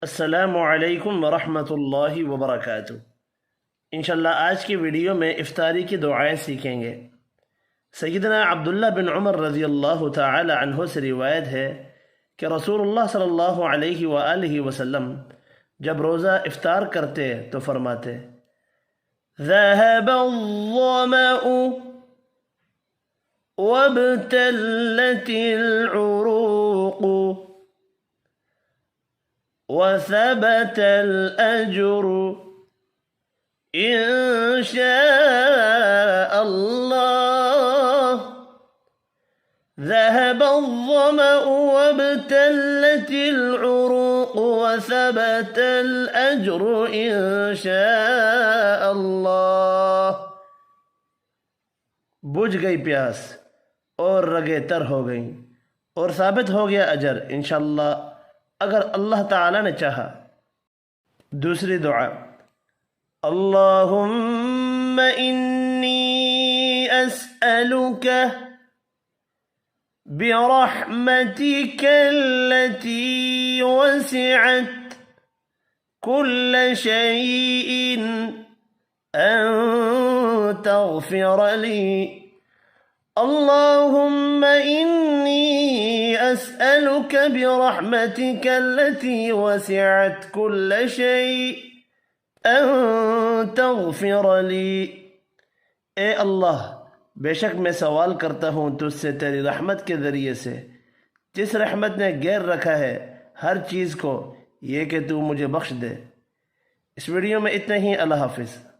السلام علیکم ورحمۃ اللہ وبرکاتہ۔ انشاءاللہ آج کی ویڈیو میں افطاری کی دعائیں سیکھیں گے۔ سیدنا عبداللہ بن عمر رضی اللہ تعالی عنہ سے روایت ہے کہ رسول اللہ صلی اللہ علیہ وآلہ وسلم جب روزہ افطار کرتے تو فرماتے: ذهب الظمأ وابتلت العروق وثبت الأجر إن شاء الله. ذهب الظمأ وابتلت العروق وثبت الأجر إن شاء الله. بجھ گئی پیاس اور رگیں تر ہو گئیں اور ثابت ہو گیا اجر انشاءاللہ اگر اللہ تعالی نے چاہا۔ دوسری دعا: اللہم انی اسألک برحمتک التي وسعت كل شيء أن تغفر لي. اللهم إني أسألك برحمتك التي وسعت كل شيء أن تغفر لي. اے اللہ، بے شک میں سوال کرتا ہوں تجھ سے تیری رحمت کے ذریعے سے جس رحمت نے غیر رکھا ہے ہر چیز کو، یہ کہ تو مجھے بخش دے۔ اس ویڈیو میں اتنا ہی۔ اللہ حافظ۔